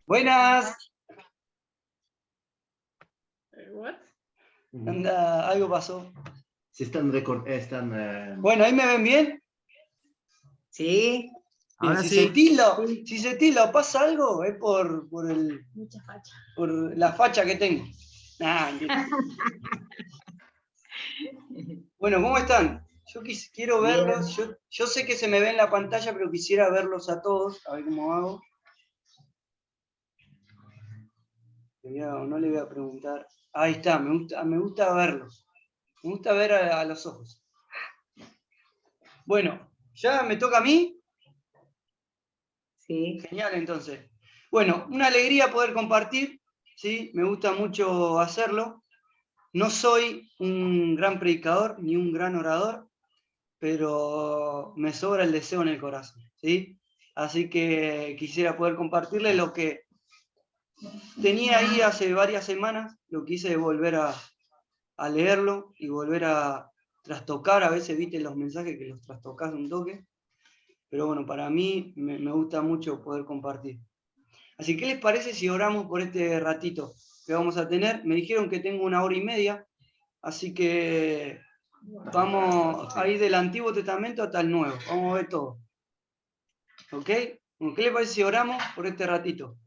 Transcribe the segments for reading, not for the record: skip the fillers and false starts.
Buenas. What? Anda, algo pasó. Si están Bueno, ¿ahí me ven bien? Sí. Bien, Ahora si sí. si se tilda, pasa algo, es por Mucha facha. por la facha que tengo. Nah, bueno, ¿cómo están? Yo quiero Bien. verlos. Yo sé que se me ve en la pantalla, pero quisiera verlos a todos. A ver cómo hago. No le voy a preguntar. Ahí está, me gusta verlos. Me gusta ver a los ojos. Bueno, ¿ya me toca a mí? Sí. Genial, entonces. Bueno, una alegría poder compartir, ¿sí? Me gusta mucho hacerlo. No soy un gran predicador ni un gran orador, pero me sobra el deseo en el corazón, ¿sí? Así que quisiera poder compartirles lo que tenía ahí hace varias semanas, lo quise volver a leerlo y volver a trastocar. A veces viste los mensajes que los trastocás un toque, pero bueno, para mí me gusta mucho poder compartir. Así que, ¿qué les parece si oramos por este ratito que vamos a tener? Me dijeron que tengo 1 hora y media, así que vamos a ir del Antiguo Testamento hasta el Nuevo. Vamos a ver todo. ¿Ok? ¿Qué les parece si oramos por este ratito?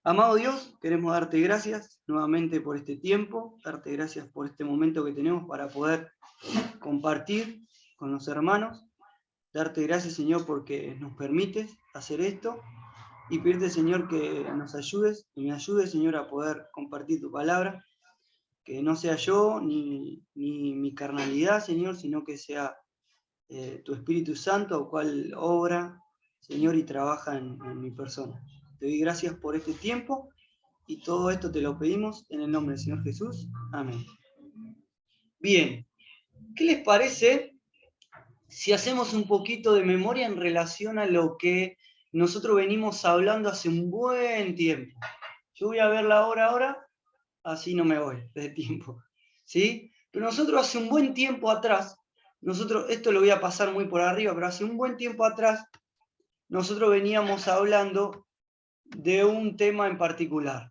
Amado Dios, queremos darte gracias nuevamente por este tiempo, darte gracias por este momento que tenemos para poder compartir con los hermanos, darte gracias, Señor, porque nos permites hacer esto, y pedirte, Señor, que nos ayudes, que me ayudes, Señor, a poder compartir tu palabra, que no sea yo ni mi carnalidad, Señor, sino que sea tu Espíritu Santo, el cual obra, Señor, y trabaja en mi persona. Te doy gracias por este tiempo, y todo esto te lo pedimos en el nombre del Señor Jesús. Amén. Bien, ¿qué les parece si hacemos un poquito de memoria en relación a lo que nosotros venimos hablando hace un buen tiempo? Yo voy a ver la hora ahora, así no me voy de tiempo, ¿sí? Pero nosotros hace un buen tiempo atrás, esto lo voy a pasar muy por arriba, pero hace un buen tiempo atrás, nosotros veníamos hablando de un tema en particular,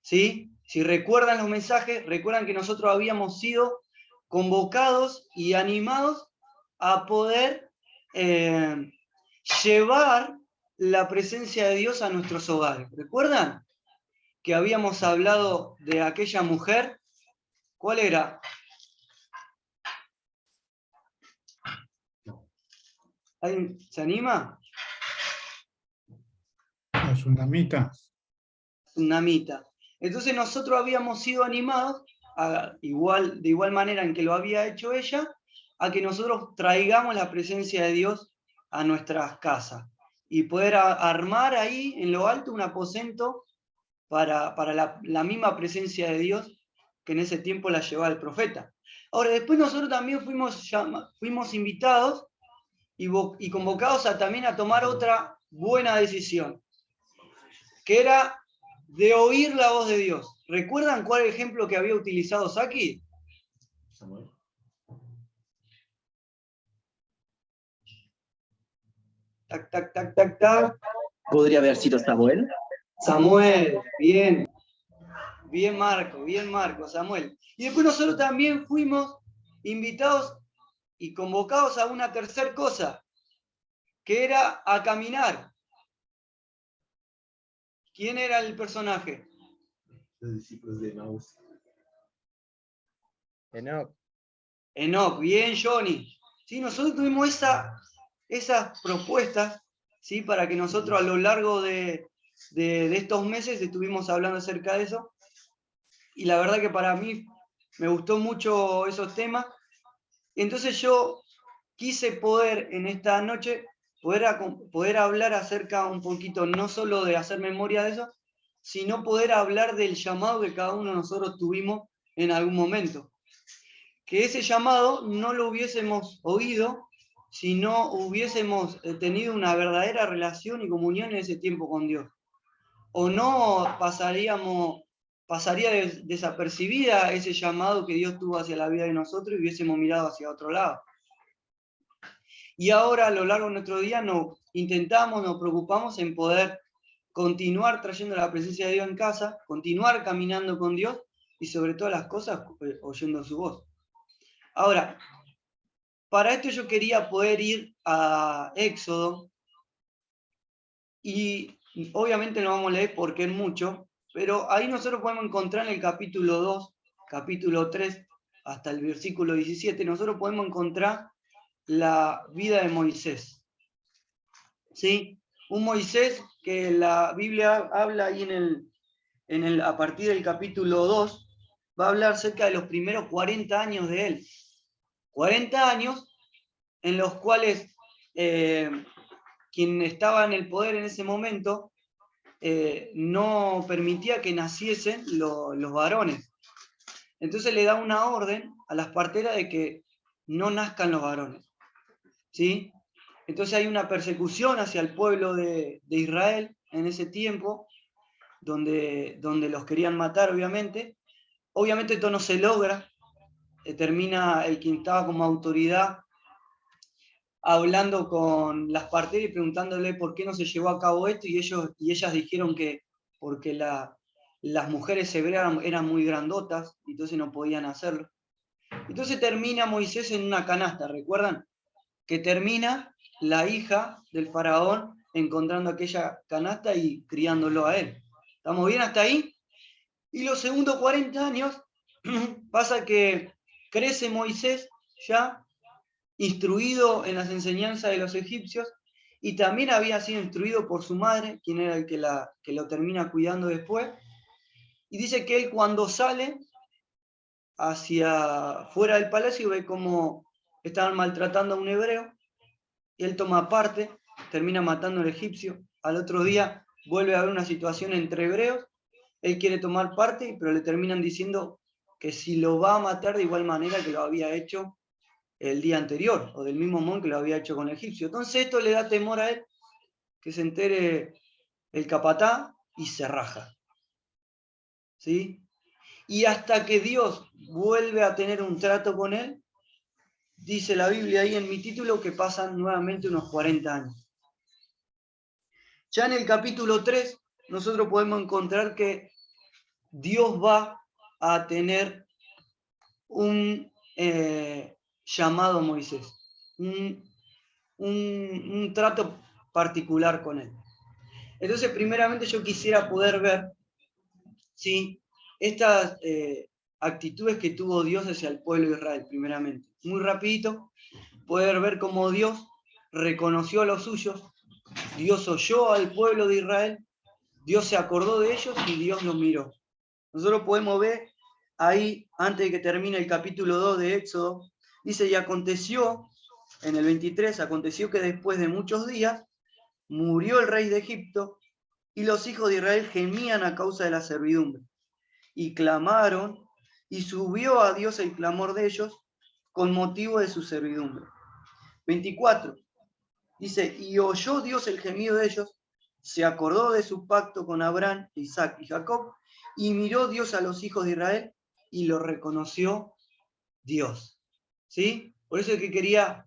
¿sí? Si recuerdan los mensajes, recuerdan que nosotros habíamos sido convocados y animados a poder llevar la presencia de Dios a nuestros hogares. ¿Recuerdan que habíamos hablado de aquella mujer? ¿Cuál era? ¿Alguien se anima? La tsunamita. Tsunamita. Entonces nosotros habíamos sido animados, de igual manera en que lo había hecho ella, a que nosotros traigamos la presencia de Dios a nuestras casas y poder armar ahí en lo alto un aposento para la misma presencia de Dios que en ese tiempo la llevaba el profeta. Ahora, después nosotros también fuimos invitados y convocados también a tomar otra buena decisión, que era de oír la voz de Dios. ¿Recuerdan cuál ejemplo que había utilizado Saki? Samuel. Tac, tac, tac, tac, tac. ¿Podría haber sido Samuel? Samuel, bien. Bien Marco, Samuel. Y después nosotros también fuimos invitados y convocados a una tercera cosa, que era a caminar. ¿Quién era el personaje? Los discípulos de Maús. Enoc, bien, Johnny. ¿Sí? Nosotros tuvimos esas propuestas, ¿sí? Para que nosotros a lo largo de estos meses estuvimos hablando acerca de eso. Y la verdad que para mí me gustó mucho esos temas. Entonces yo quise poder en esta noche poder hablar acerca un poquito, no solo de hacer memoria de eso, sino poder hablar del llamado que cada uno de nosotros tuvimos en algún momento. Que ese llamado no lo hubiésemos oído si no hubiésemos tenido una verdadera relación y comunión en ese tiempo con Dios. O no pasaría desapercibida ese llamado que Dios tuvo hacia la vida de nosotros y hubiésemos mirado hacia otro lado. Y ahora a lo largo de nuestro día nos preocupamos en poder continuar trayendo la presencia de Dios en casa, continuar caminando con Dios y sobre todas las cosas oyendo su voz. Ahora, para esto yo quería poder ir a Éxodo y obviamente no vamos a leer porque es mucho, pero ahí nosotros podemos encontrar en el capítulo 2, capítulo 3, hasta el versículo 17, nosotros podemos encontrar la vida de Moisés. ¿Sí? Un Moisés que la Biblia habla ahí a partir del capítulo 2, va a hablar cerca de los primeros 40 años de él. 40 años en los cuales quien estaba en el poder en ese momento no permitía que naciesen los varones. Entonces le da una orden a las parteras de que no nazcan los varones. ¿Sí? Entonces hay una persecución hacia el pueblo de Israel en ese tiempo, donde los querían matar, obviamente. Obviamente esto no se logra. Termina el quien estaba como autoridad hablando con las parteras y preguntándole por qué no se llevó a cabo esto, y ellas dijeron que porque las mujeres hebreas eran muy grandotas, y entonces no podían hacerlo. Entonces termina Moisés en una canasta, ¿recuerdan? Que termina la hija del faraón encontrando aquella canasta y criándolo a él. ¿Estamos bien hasta ahí? Y los segundos 40 años pasa que crece Moisés ya instruido en las enseñanzas de los egipcios, y también había sido instruido por su madre, quien era el que lo termina cuidando después. Y dice que él cuando sale hacia fuera del palacio ve cómo estaban maltratando a un hebreo, y él toma parte, termina matando al egipcio. Al otro día vuelve a haber una situación entre hebreos, él quiere tomar parte, pero le terminan diciendo que si lo va a matar de igual manera que lo había hecho el día anterior, o del mismo modo que lo había hecho con el egipcio. Entonces esto le da temor a él, que se entere el capatá, y se raja. ¿Sí? Y hasta que Dios vuelve a tener un trato con él, dice la Biblia ahí en mi título que pasan nuevamente unos 40 años. Ya en el capítulo 3, nosotros podemos encontrar que Dios va a tener un llamado a Moisés, un trato particular con él. Entonces, primeramente yo quisiera poder ver, ¿sí?, estas actitudes que tuvo Dios hacia el pueblo de Israel, primeramente. Muy rapidito, poder ver cómo Dios reconoció a los suyos, Dios oyó al pueblo de Israel, Dios se acordó de ellos y Dios los miró. Nosotros podemos ver ahí, antes de que termine el capítulo 2 de Éxodo, dice, y aconteció, en el 23, aconteció que después de muchos días, murió el rey de Egipto, y los hijos de Israel gemían a causa de la servidumbre, y clamaron, y subió a Dios el clamor de ellos con motivo de su servidumbre. 24, dice, y oyó Dios el gemido de ellos, se acordó de su pacto con Abraham, Isaac y Jacob, y miró Dios a los hijos de Israel, y lo reconoció Dios. ¿Sí? Por eso es que quería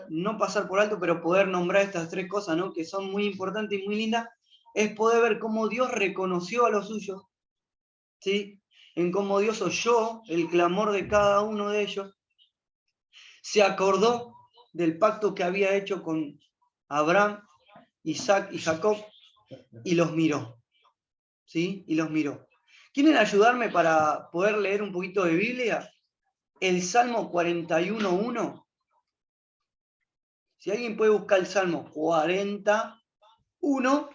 no pasar por alto, pero poder nombrar estas tres cosas, ¿no?, que son muy importantes y muy lindas, es poder ver cómo Dios reconoció a los suyos, ¿sí?, en cómo Dios oyó el clamor de cada uno de ellos, se acordó del pacto que había hecho con Abraham, Isaac y Jacob, y los miró, ¿sí?, y los miró. ¿Quieren ayudarme para poder leer un poquito de Biblia? El Salmo 41.1. Si alguien puede buscar el Salmo 41,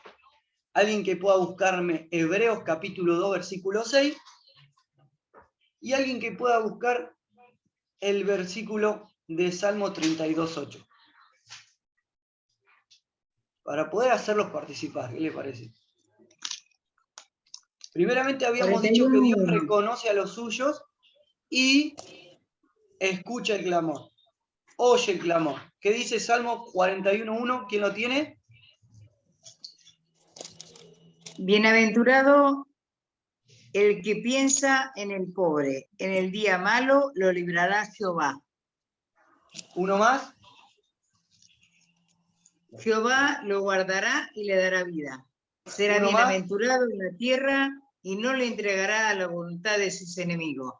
alguien que pueda buscarme Hebreos capítulo 2, versículo 6, y alguien que pueda buscar el versículo de Salmo 32.8. Para poder hacerlos participar, ¿qué les parece? Primeramente habíamos dicho que Dios reconoce a los suyos y escucha el clamor, oye el clamor. ¿Qué dice Salmo 41.1? ¿Quién lo tiene? Bienaventurado el que piensa en el pobre, en el día malo lo librará Jehová. ¿Uno más? Jehová lo guardará y le dará vida. Será ¿Uno más? bienaventurado en la tierra y no le entregará a la voluntad de sus enemigos.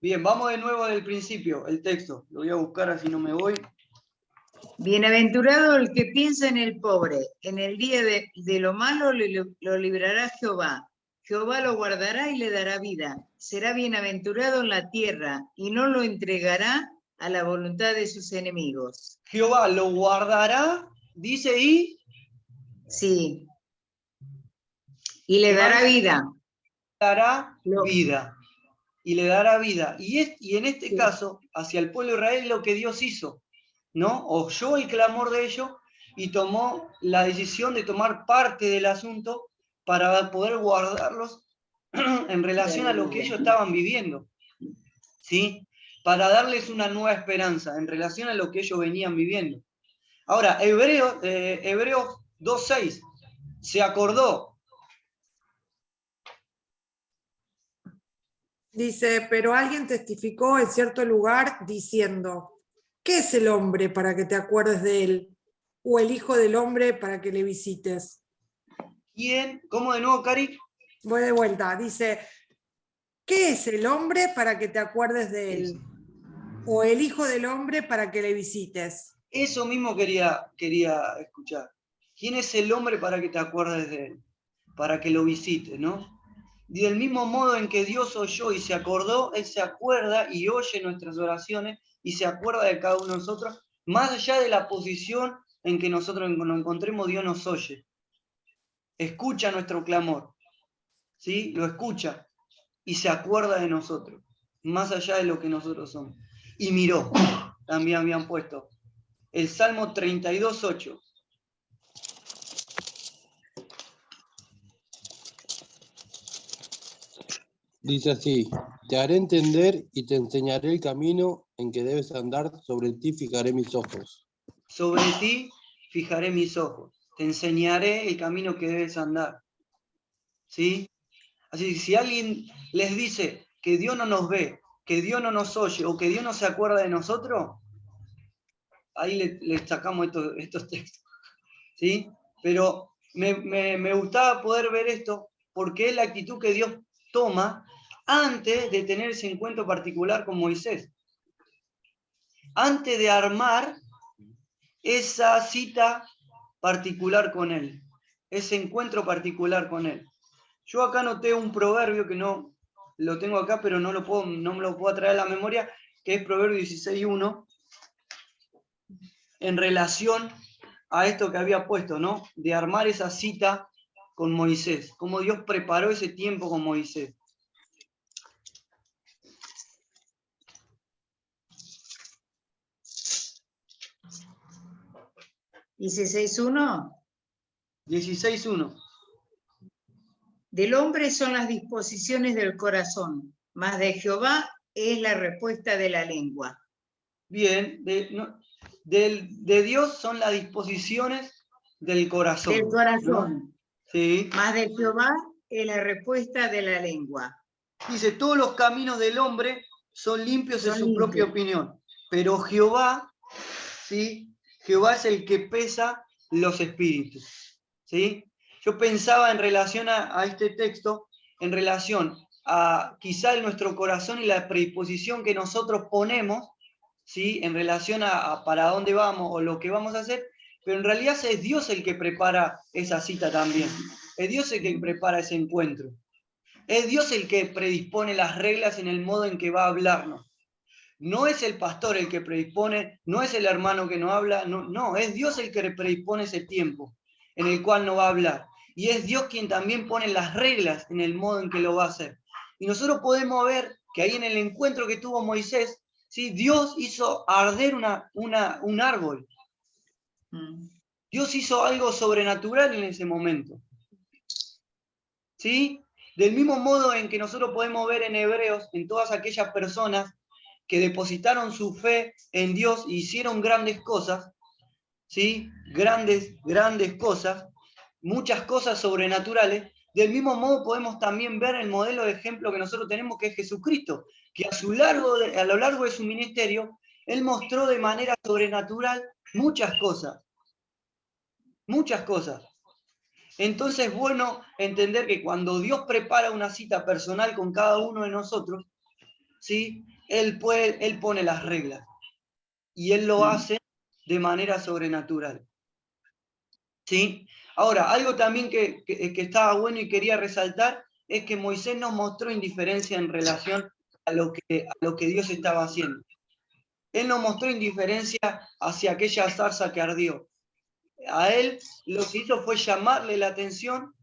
Bien, vamos de nuevo del principio, el texto. Lo voy a buscar así no me voy. Bienaventurado el que piensa en el pobre, en el día de lo malo lo librará Jehová. Jehová lo guardará y le dará vida. Será bienaventurado en la tierra y no lo entregará a la voluntad de sus enemigos. Jehová lo guardará, dice, y Sí. Y le dará vida. dará Lo- vida. Y le dará vida. Y en este Sí. caso, hacia el pueblo de Israel, lo que Dios hizo, ¿no? Oyó el clamor de ellos y tomó la decisión de tomar parte del asunto para poder guardarlos en relación a lo que ellos estaban viviendo, ¿sí? Para darles una nueva esperanza en relación a lo que ellos venían viviendo. Ahora, Hebreos 2:6, se acordó. Dice, pero alguien testificó en cierto lugar diciendo, ¿qué es el hombre para que te acuerdes de él? ¿O el hijo del hombre para que le visites? ¿Quién? ¿Cómo de nuevo, Cari? Voy de vuelta, dice, ¿qué es el hombre para que te acuerdes de él? ¿O el hijo del hombre para que le visites? Eso mismo quería escuchar. ¿Quién es el hombre para que te acuerdes de él? Para que lo visites, ¿no? Y del mismo modo en que Dios oyó y se acordó, Él se acuerda y oye nuestras oraciones y se acuerda de cada uno de nosotros, más allá de la posición en que nosotros nos encontremos, Dios nos oye. Escucha nuestro clamor, ¿sí? Lo escucha y se acuerda de nosotros, más allá de lo que nosotros somos. Y miró, también habían puesto, el Salmo 32:8. Dice así, te haré entender y te enseñaré el camino en que debes andar, sobre ti fijaré mis ojos. Sobre ti fijaré mis ojos, te enseñaré el camino que debes andar. ¿Sí? Así que si alguien les dice que Dios no nos ve, que Dios no nos oye o que Dios no se acuerda de nosotros, ahí le sacamos estos textos. ¿Sí? Pero me gustaba poder ver esto porque es la actitud que Dios toma antes de tener ese encuentro particular con Moisés. Antes de armar esa cita particular con él, ese encuentro particular con él. Yo acá noté un proverbio que no lo tengo acá, pero no me lo puedo traer a la memoria, que es Proverbio 16:1, en relación a esto que había puesto, ¿no? De armar esa cita con Moisés, cómo Dios preparó ese tiempo con Moisés. Dice 6.1. 16:1. Del hombre son las disposiciones del corazón, mas de Jehová es la respuesta de la lengua. Bien, de Dios son las disposiciones del corazón. Del corazón, ¿no? Sí. mas de Jehová es la respuesta de la lengua. Dice, todos los caminos del hombre son limpios en Son su limpios. propia opinión, pero Jehová, ¿sí? Jehová es el que pesa los espíritus, ¿sí? Yo pensaba en relación a este texto, en relación a quizá en nuestro corazón y la predisposición que nosotros ponemos, ¿sí? En relación a para dónde vamos o lo que vamos a hacer, pero en realidad es Dios el que prepara esa cita también, es Dios el que prepara ese encuentro. Es Dios el que predispone las reglas en el modo en que va a hablarnos. No es el pastor el que predispone, no es el hermano que no habla, no, es Dios el que predispone ese tiempo en el cual no va a hablar. Y es Dios quien también pone las reglas en el modo en que lo va a hacer. Y nosotros podemos ver que ahí en el encuentro que tuvo Moisés, ¿sí? Dios hizo arder un árbol. Dios hizo algo sobrenatural en ese momento. ¿Sí? Del mismo modo en que nosotros podemos ver en Hebreos, en todas aquellas personas que depositaron su fe en Dios e hicieron grandes cosas, ¿sí? Grandes cosas, muchas cosas sobrenaturales. Del mismo modo podemos también ver el modelo de ejemplo que nosotros tenemos, que es Jesucristo, que a lo largo de su ministerio, Él mostró de manera sobrenatural muchas cosas. Muchas cosas. Entonces es bueno entender que cuando Dios prepara una cita personal con cada uno de nosotros, ¿sí? Él pone las reglas y Él lo hace de manera sobrenatural. ¿Sí? Ahora, algo también que estaba bueno y quería resaltar es que Moisés no mostró indiferencia en relación a lo que Dios estaba haciendo. Él no mostró indiferencia hacia aquella zarza que ardió. A él lo que hizo fue llamarle la atención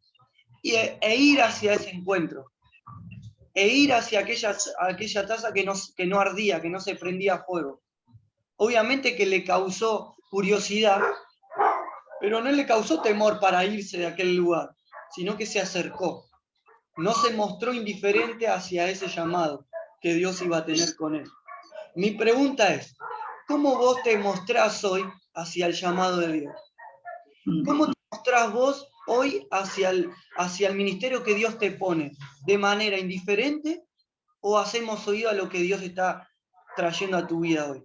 e ir hacia ese encuentro. E ir hacia aquella taza que no ardía, que no se prendía a fuego. Obviamente que le causó curiosidad, pero no le causó temor para irse de aquel lugar, sino que se acercó. No se mostró indiferente hacia ese llamado que Dios iba a tener con él. Mi pregunta es, ¿cómo vos te mostrás hoy hacia el llamado de Dios? ¿Cómo te mostrás vos hoy hacia el ministerio que Dios te pone? ¿De manera indiferente o hacemos oído a lo que Dios está trayendo a tu vida hoy?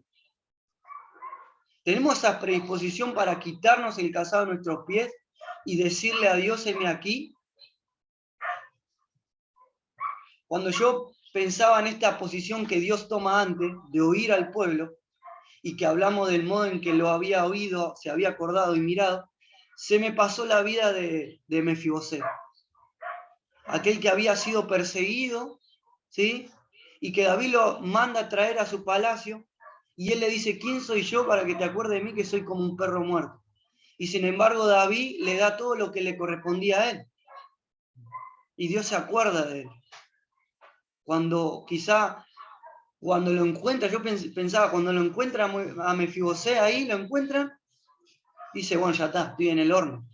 ¿Tenemos esa predisposición para quitarnos el calzado de nuestros pies y decirle a Dios, heme aquí? Cuando yo pensaba en esta posición que Dios toma antes de oír al pueblo, y que hablamos del modo en que lo había oído, se había acordado y mirado, se me pasó la vida de Mefibosé, aquel que había sido perseguido, ¿sí? Y que David lo manda a traer a su palacio, y él le dice, ¿quién soy yo para que te acuerdes de mí que soy como un perro muerto? Y sin embargo David le da todo lo que le correspondía a él. Y Dios se acuerda de él. Cuando lo encuentra, yo pensaba, cuando lo encuentra a Mefibosé ahí, lo encuentran, dice, bueno, ya está, estoy en el horno.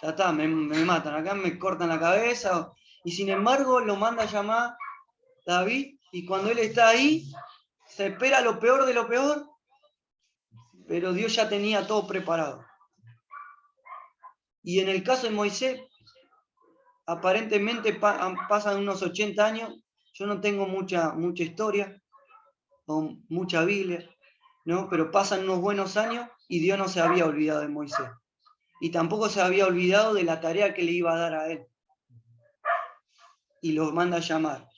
Ya está, me matan, acá me cortan la cabeza. Y sin embargo lo manda a llamar David, y cuando él está ahí, se espera lo peor de lo peor, pero Dios ya tenía todo preparado. Y en el caso de Moisés, aparentemente pasan unos 80 años, yo no tengo mucha historia, o mucha Biblia, ¿no? Pero pasan unos buenos años y Dios no se había olvidado de Moisés. Y tampoco se había olvidado de la tarea que le iba a dar a él. Y lo manda a llamar.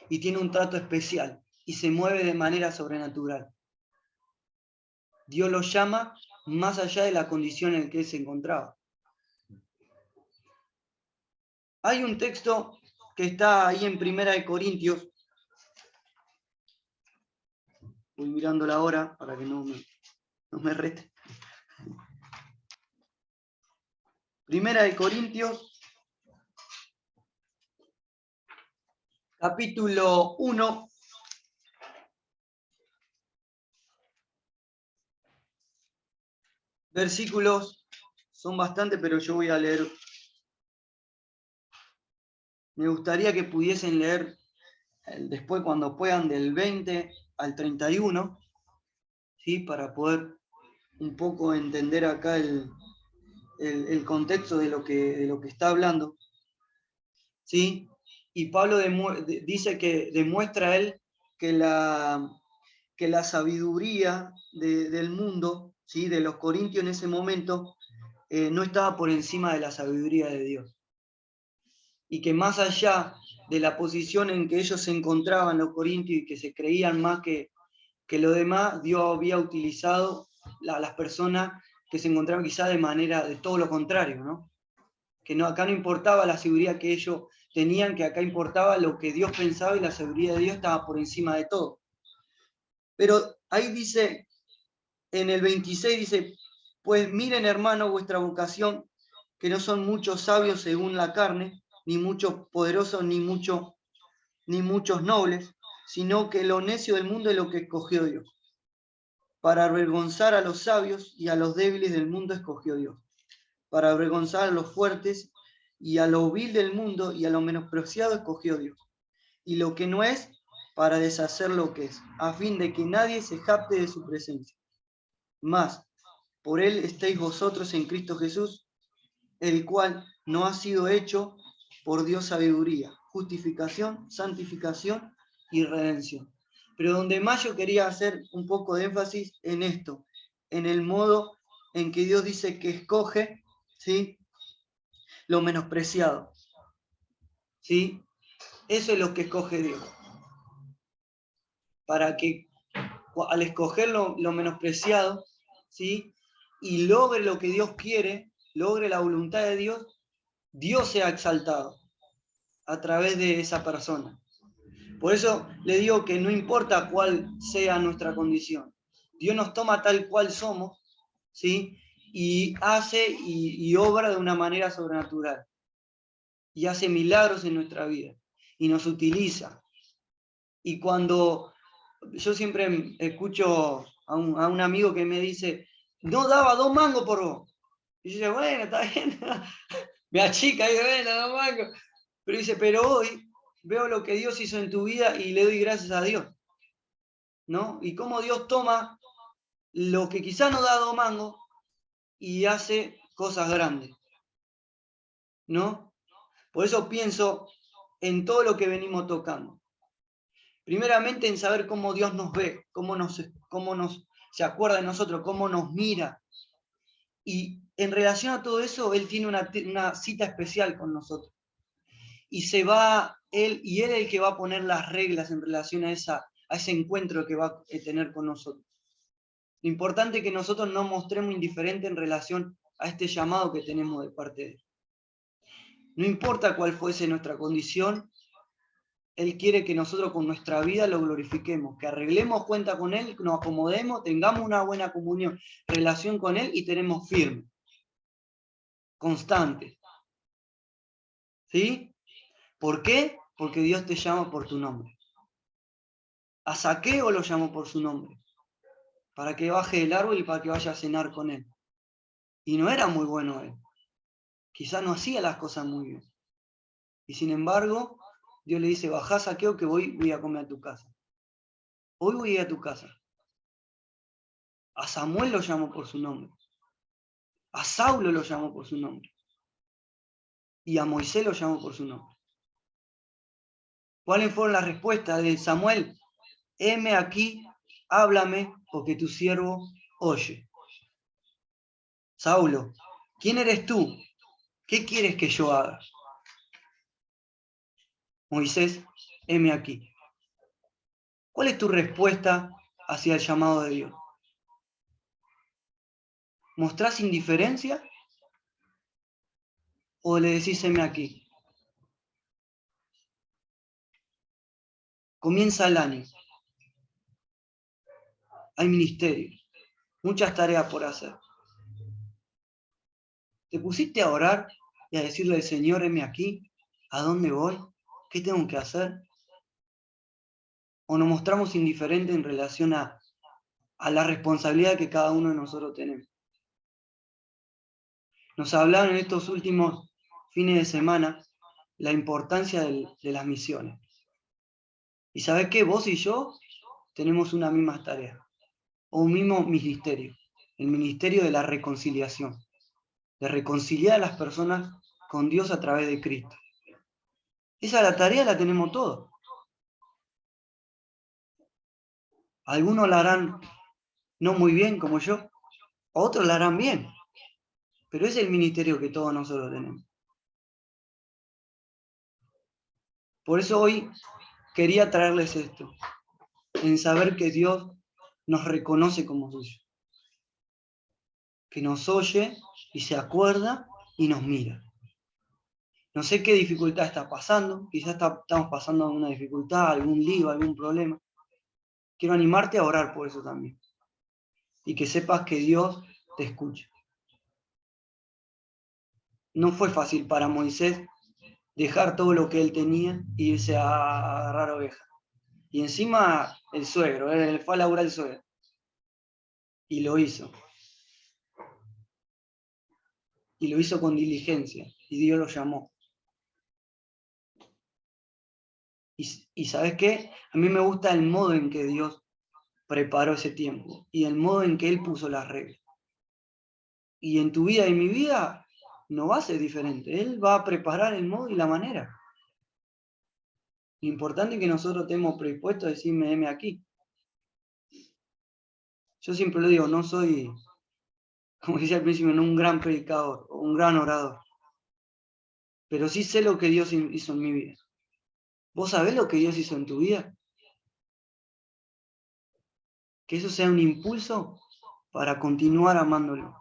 Y tiene un trato especial. Y se mueve de manera sobrenatural. Dios lo llama más allá de la condición en la que él se encontraba. Hay un texto que está ahí en 1 Corintios. Voy mirando la hora para que no me rete. 1 Corintios, capítulo 1. Versículos son bastantes, pero yo voy a leer. Me gustaría que pudiesen leer después, cuando puedan, del 20 al 31, ¿sí? Para poder un poco entender acá el contexto de lo que está hablando, ¿sí? Y Pablo dice que demuestra él que la sabiduría del mundo, ¿sí? De los corintios en ese momento, no estaba por encima de la sabiduría de Dios. Y que más allá de la posición en que ellos se encontraban los corintios y que se creían más que lo demás, Dios había utilizado las personas que se encontraban quizás de todo lo contrario, ¿no? Que acá no importaba la sabiduría que ellos tenían, que acá importaba lo que Dios pensaba, y la sabiduría de Dios estaba por encima de todo. Pero ahí dice, en el 26 dice, pues miren, hermano, vuestra vocación, que no son muchos sabios según la carne, ni muchos poderosos, ni muchos nobles, sino que lo necio del mundo es lo que escogió Dios. Para avergonzar a los sabios y a los débiles del mundo escogió Dios. Para avergonzar a los fuertes y a lo vil del mundo y a lo menospreciado escogió Dios. Y lo que no es, para deshacer lo que es, a fin de que nadie se jacte de su presencia. Mas, por él estéis vosotros en Cristo Jesús, el cual no ha sido hecho por Dios sabiduría, justificación, santificación y redención. Pero donde más yo quería hacer un poco de énfasis en esto, en el modo en que Dios dice que escoge, ¿sí? lo menospreciado. ¿Sí? Eso es lo que escoge Dios. Para que al escoger lo menospreciado, ¿sí? Y logre lo que Dios quiere, logre la voluntad de Dios, Dios sea exaltado a través de esa persona. Por eso le digo que no importa cuál sea nuestra condición. Dios nos toma tal cual somos, ¿sí? Y hace y obra de una manera sobrenatural. Y hace milagros en nuestra vida. Y nos utiliza. Y cuando yo siempre escucho a un amigo que me dice, no daba 2 mangos por vos. Y yo digo, bueno, está bien. Me achica y dice, bueno, 2 mangos. Pero dice, pero hoy veo lo que Dios hizo en tu vida y le doy gracias a Dios. ¿No? Y cómo Dios toma lo que quizá no da 2 mangos y hace cosas grandes. ¿No? Por eso pienso en todo lo que venimos tocando. Primeramente en saber cómo Dios nos ve, cómo se acuerda de nosotros, cómo nos mira. Y en relación a todo eso, Él tiene una cita especial con nosotros. Y se va Él, y Él es el que va a poner las reglas en relación a ese encuentro que va a tener con nosotros. Lo importante es que nosotros no mostremos indiferente en relación a este llamado que tenemos de parte de Él. No importa cuál fuese nuestra condición, Él quiere que nosotros con nuestra vida lo glorifiquemos, que arreglemos cuenta con Él, nos acomodemos, tengamos una buena comunión, relación con Él y tenemos firme, constante. ¿Sí? ¿Por qué? Porque Dios te llama por tu nombre. A Zaqueo lo llamó por su nombre, para que baje del árbol y para que vaya a cenar con Él. Y no era muy bueno Él. Quizás no hacía las cosas muy bien. Y sin embargo, Dios le dice, bajá Zaqueo que voy a comer a tu casa. Hoy voy a ir a tu casa. A Samuel lo llamó por su nombre. A Saulo lo llamó por su nombre. Y a Moisés lo llamó por su nombre. ¿Cuáles fueron las respuestas de Samuel? Heme aquí, háblame, porque tu siervo oye. Saulo, ¿quién eres tú? ¿Qué quieres que yo haga? Moisés, heme aquí. ¿Cuál es tu respuesta hacia el llamado de Dios? ¿Mostrás indiferencia? ¿O le decís heme aquí? Comienza el año. Hay ministerio. Muchas tareas por hacer. ¿Te pusiste a orar y a decirle al Señor, heme aquí? ¿A dónde voy? ¿Qué tengo que hacer? ¿O nos mostramos indiferentes en relación a la responsabilidad que cada uno de nosotros tenemos? Nos hablaron en estos últimos fines de semana la importancia de las misiones. ¿Y sabés qué? Vos y yo tenemos una misma tarea, o un mismo ministerio, el ministerio de la reconciliación, de reconciliar a las personas con Dios a través de Cristo. Esa la tarea la tenemos todos. Algunos la harán no muy bien como yo, otros la harán bien, pero es el ministerio que todos nosotros tenemos. Por eso hoy quería traerles esto, en saber que Dios nos reconoce como suyo, que nos oye y se acuerda y nos mira. No sé qué dificultad está pasando, quizás estamos pasando alguna dificultad, algún lío, algún problema. Quiero animarte a orar por eso también. Y que sepas que Dios te escucha. No fue fácil para Moisés dejar todo lo que él tenía e irse a agarrar ovejas. Y encima el suegro, él fue a laburar el suegro. Y lo hizo. Y lo hizo con diligencia. Y Dios lo llamó. Y ¿sabes qué? A mí me gusta el modo en que Dios preparó ese tiempo. Y el modo en que Él puso las reglas. Y en tu vida y mi vida no va a ser diferente. Él va a preparar el modo y la manera. Lo importante es que nosotros estemos predispuestos a decirme, heme aquí. Yo siempre lo digo, no soy, como decía al principio, no un gran predicador o un gran orador. pero sí sé lo que Dios hizo en mi vida. ¿Vos sabés lo que Dios hizo en tu vida? Que eso sea un impulso para continuar amándolo,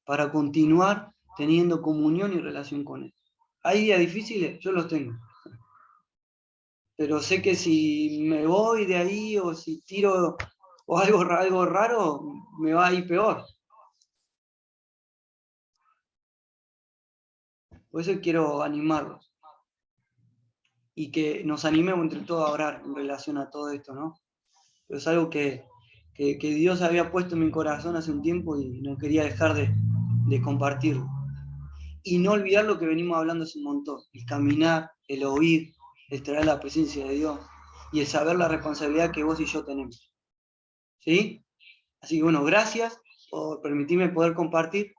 para continuar teniendo comunión y relación con Él. ¿Hay días difíciles? Yo los tengo. Pero sé que si me voy de ahí o si tiro o algo raro, me va a ir peor. Por eso quiero animarlos. Y que nos animemos entre todos a orar en relación a todo esto, ¿no? Pero es algo que Dios había puesto en mi corazón hace un tiempo y no quería dejar de compartirlo. Y no olvidar lo que venimos hablando hace un montón. El caminar, el oír, el traer la presencia de Dios y el saber la responsabilidad que vos y yo tenemos. ¿Sí? Así que bueno, gracias por permitirme poder compartir.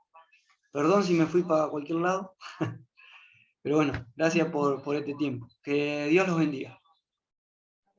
Perdón si me fui para cualquier lado. Pero bueno, gracias por este tiempo. Que Dios los bendiga.